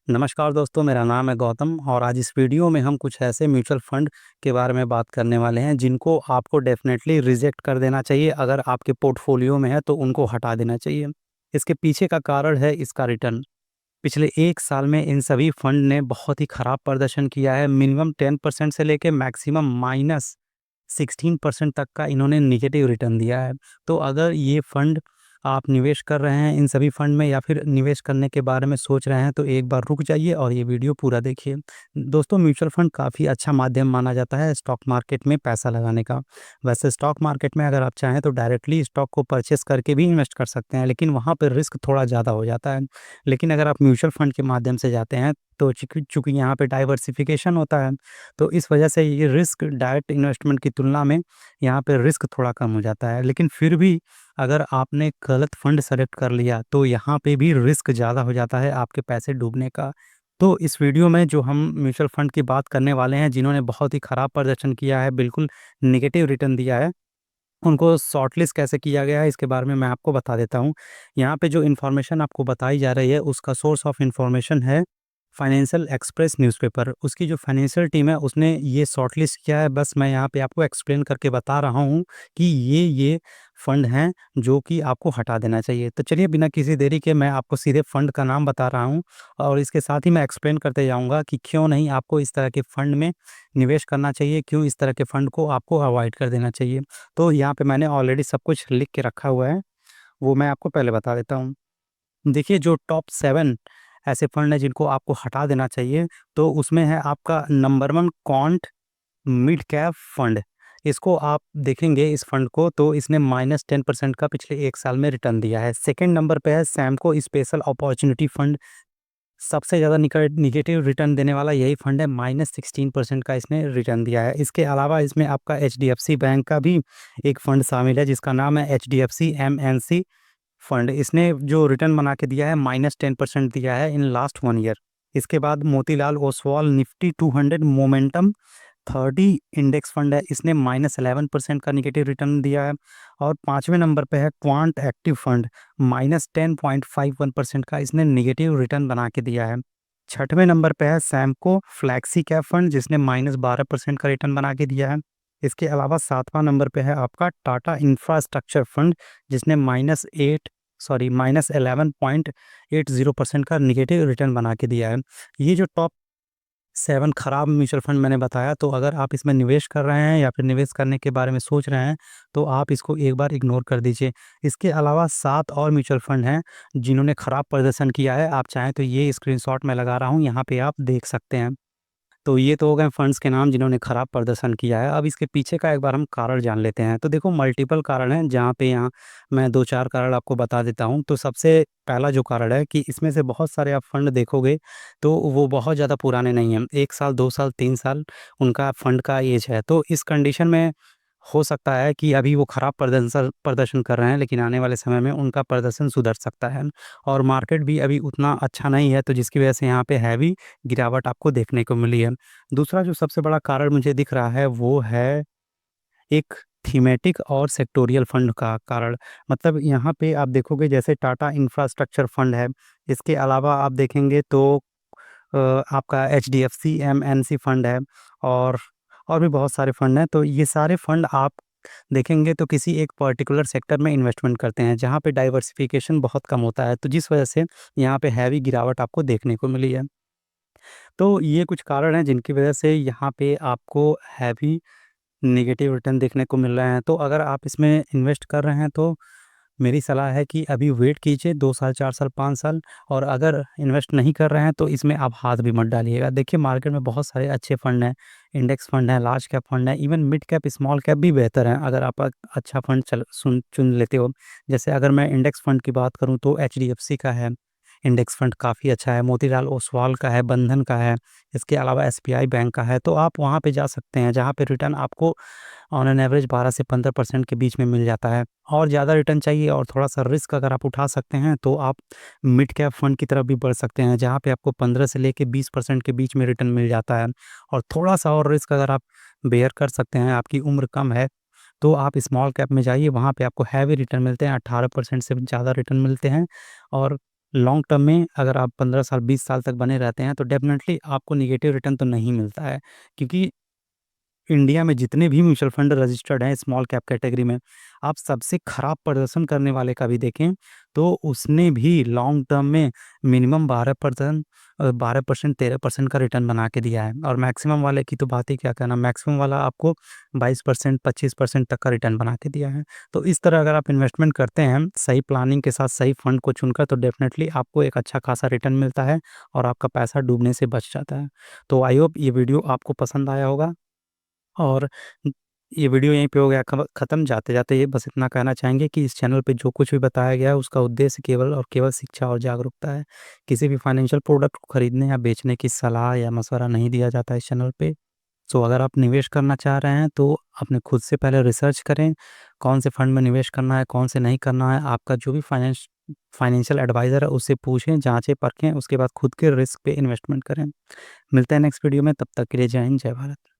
नमस्कार दोस्तों, मेरा नाम है गौतम और आज इस वीडियो में हम कुछ ऐसे म्यूचुअल फंड के बारे में बात करने वाले हैं जिनको आपको डेफिनेटली रिजेक्ट कर देना चाहिए। अगर आपके पोर्टफोलियो में है तो उनको हटा देना चाहिए। इसके पीछे का कारण है इसका रिटर्न। पिछले 1 साल में इन सभी फंड ने बहुत ही खराब प्रदर्शन किया है। मिनिमम 10% से लेके मैक्सिमम -16% तक का इन्होंने नेगेटिव रिटर्न दिया है। तो अगर ये फंड आप निवेश कर रहे हैं इन सभी फंड में या फिर निवेश करने के बारे में सोच रहे हैं तो एक बार रुक जाइए और ये वीडियो पूरा देखिए। दोस्तों, म्यूचुअल फंड काफ़ी अच्छा माध्यम माना जाता है स्टॉक मार्केट में पैसा लगाने का। वैसे स्टॉक मार्केट में अगर आप चाहें तो डायरेक्टली स्टॉक को परचेस करके भी इन्वेस्ट कर सकते हैं, लेकिन वहाँ पर रिस्क थोड़ा ज़्यादा हो जाता है। लेकिन अगर आप म्यूचुअल फंड के माध्यम से जाते हैं तो चूँकि यहाँ पे डाइवर्सिफ़िकेशन होता है, तो इस वजह से ये रिस्क डायरेक्ट इन्वेस्टमेंट की तुलना में यहाँ पे रिस्क थोड़ा कम हो जाता है। लेकिन फिर भी अगर आपने गलत फंड सेलेक्ट कर लिया तो यहाँ पे भी रिस्क ज़्यादा हो जाता है आपके पैसे डूबने का। तो इस वीडियो में जो हम म्यूचुअल फंड की बात करने वाले हैं जिन्होंने बहुत ही खराब प्रदर्शन किया है, बिल्कुल नेगेटिव रिटर्न दिया है, उनको शॉर्टलिस्ट कैसे किया गया है इसके बारे में मैं आपको बता देता हूँ। यहाँ पे जो इन्फॉर्मेशन आपको बताई जा रही है उसका सोर्स ऑफ इन्फॉर्मेशन है फाइनेंशियल एक्सप्रेस न्यूज़पेपर। उसकी जो फाइनेंशियल टीम है उसने ये शॉर्टलिस्ट किया है। बस मैं यहाँ पे आपको एक्सप्लेन करके बता रहा हूँ कि ये फंड हैं जो कि आपको हटा देना चाहिए। तो चलिए बिना किसी देरी के मैं आपको सीधे फंड का नाम बता रहा हूँ और इसके साथ ही मैं एक्सप्लेन करते जाऊँगा कि क्यों नहीं आपको इस तरह के फंड में निवेश करना चाहिए, क्यों इस तरह के फंड को आपको अवॉइड कर देना चाहिए। तो यहाँ पे मैंने ऑलरेडी सब कुछ लिख के रखा हुआ है, वो मैं आपको पहले बता देता हूँ। देखिए, जो टॉप 7 ऐसे फंड हैं जिनको आपको हटा देना चाहिए, तो उसमें है आपका number 1 quant mid cap fund. इसको आप देखेंगे इस फंड को तो इसने -10% का पिछले 1 साल में रिटर्न दिया है। सेकंड नंबर पे है सैमको स्पेशल अपॉर्च्युनिटी फंड। सबसे ज़्यादा नेगेटिव रिटर्न देने वाला यही फंड है, -16% का इसने रिटर्न दिया है। इसके अलावा इसमें आपका एचडीएफसी बैंक का भी एक फंड शामिल है जिसका नाम है एचडीएफसी एमएनसी फंड। इसने जो रिटर्न बना के दिया है -10% दिया है इन लास्ट 1 ईयर। इसके बाद Motilal Oswal Nifty 200 momentum 30 index fund है, इसने -11% का नेगेटिव रिटर्न दिया है। और 5वें नंबर पे है क्वांट एक्टिव फंड, -10.51% का इसने नेगेटिव रिटर्न बना के दिया है। 6वें नंबर पे है सैमको फ्लैक्सी कैप फंड जिसने -12% का रिटर्न बना के दिया है। इसके अलावा 7वां नंबर पे है आपका टाटा इंफ्रास्ट्रक्चर फंड जिसने -11.80% का नेगेटिव रिटर्न बना के दिया है। ये जो टॉप 7 खराब म्यूचुअल फंड मैंने बताया, तो अगर आप इसमें निवेश कर रहे हैं या फिर निवेश करने के बारे में सोच रहे हैं, तो आप इसको एक बार इग्नोर कर दीजिए। इसके अलावा 7 और म्यूचुअल फंड हैं जिन्होंने खराब प्रदर्शन किया है। आप चाहें तो ये स्क्रीनशॉट मैं लगा रहा हूँ, यहाँ पे आप देख सकते हैं। तो ये तो हो गए फंड्स के नाम जिन्होंने खराब प्रदर्शन किया है। अब इसके पीछे का एक बार हम कारण जान लेते हैं। तो देखो, मल्टीपल कारण हैं, जहाँ पे यहाँ मैं 2-4 कारण आपको बता देता हूँ। तो सबसे पहला जो कारण है कि इसमें से बहुत सारे आप फंड देखोगे तो वो बहुत ज़्यादा पुराने नहीं हैं। 1 साल, 2 साल, 3 साल उनका फंड का एज है। तो इस कंडीशन में हो सकता है कि अभी वो खराब प्रदर्शन प्रदर्शन कर रहे हैं, लेकिन आने वाले समय में उनका प्रदर्शन सुधर सकता है। और मार्केट भी अभी उतना अच्छा नहीं है, तो जिसकी वजह से यहाँ पे हैवी गिरावट आपको देखने को मिली है। दूसरा जो सबसे बड़ा कारण मुझे दिख रहा है वो है एक थीमेटिक और सेक्टोरियल फंड का कारण। मतलब यहाँ पे आप देखोगे जैसे टाटा इंफ्रास्ट्रक्चर फंड है, इसके अलावा आप देखेंगे तो आपका एचडीएफसी एमएनसी फंड है और भी बहुत सारे फंड हैं। तो ये सारे फंड आप देखेंगे तो किसी एक पर्टिकुलर सेक्टर में इन्वेस्टमेंट करते हैं जहाँ पे डाइवर्सिफिकेशन बहुत कम होता है, तो जिस वजह से यहाँ पे हैवी गिरावट आपको देखने को मिली है। तो ये कुछ कारण हैं जिनकी वजह से यहाँ पे आपको हैवी नेगेटिव रिटर्न देखने को मिल रहे हैं। तो अगर आप इसमें इन्वेस्ट कर रहे हैं तो मेरी सलाह है कि अभी वेट कीजिए 2 साल, 4 साल, 5 साल। और अगर इन्वेस्ट नहीं कर रहे हैं तो इसमें आप हाथ भी मत डालिएगा। देखिए, मार्केट में बहुत सारे अच्छे फंड हैं, इंडेक्स फंड हैं, लार्ज कैप फंड हैं, even mid cap, small cap भी बेहतर हैं अगर आप अच्छा फंड चुन लेते हो। जैसे अगर मैं इंडेक्स फंड की बात करूँ तो एचडीएफसी का है, इंडेक्स फंड काफ़ी अच्छा है, मोतीलाल ओसवाल का है, बंधन का है, इसके अलावा एसबीआई बैंक का है। तो आप वहाँ पे जा सकते हैं जहाँ पे रिटर्न आपको ऑन एन एवरेज 12 से 15% के बीच में मिल जाता है। और ज़्यादा रिटर्न चाहिए और थोड़ा-सा रिस्क अगर आप उठा सकते हैं तो आप मिड कैप फंड की तरफ भी बढ़ सकते हैं, जहाँ पे आपको 15 से लेके 20% के बीच में रिटर्न मिल जाता है। और थोड़ा-सा और रिस्क अगर आप बेयर कर सकते हैं, आपकी उम्र कम है, तो आप स्मॉल कैप में जाइए, वहाँ पे आपको हैवी रिटर्न मिलते हैं, 18% से ज़्यादा रिटर्न मिलते हैं। और लॉन्ग टर्म में अगर आप 15 साल 20 साल तक बने रहते हैं तो डेफिनेटली आपको निगेटिव रिटर्न तो नहीं मिलता है, क्योंकि इंडिया में जितने भी म्यूचुअल फंड रजिस्टर्ड हैं स्मॉल कैप कैटेगरी में, आप सबसे खराब प्रदर्शन करने वाले का भी देखें तो उसने भी लॉन्ग टर्म में मिनिमम 12%, 12% 13% का रिटर्न बना के दिया है। और मैक्सिमम वाले की तो बात ही क्या कहना, मैक्सिमम वाला आपको 22% 25% तक का रिटर्न बना के दिया है। तो इस तरह अगर आप इन्वेस्टमेंट करते हैं सही प्लानिंग के साथ सही फंड को चुनकर, तो डेफिनेटली आपको एक अच्छा खासा रिटर्न मिलता है और आपका पैसा डूबने से बच जाता है। तो आई होप ये वीडियो आपको पसंद आया होगा, और ये वीडियो यहीं पे हो गया ख़त्म। जाते जाते ये बस इतना कहना चाहेंगे कि इस चैनल पे जो कुछ भी बताया गया है उसका उद्देश्य केवल और केवल शिक्षा और जागरूकता है। किसी भी फाइनेंशियल प्रोडक्ट को खरीदने या बेचने की सलाह या मशवरा नहीं दिया जाता है इस चैनल पे। सो अगर आप निवेश करना चाह रहे हैं तो अपने खुद से पहले रिसर्च करें, कौन से फंड में निवेश करना है कौन से नहीं करना है। आपका जो भी फाइनेंशियल एडवाइज़र है उससे पूछें, जांचें परखें, उसके बाद खुद के रिस्क पे इन्वेस्टमेंट करें। मिलते हैं नेक्स्ट वीडियो में, तब तक के लिए जय हिंद जय भारत।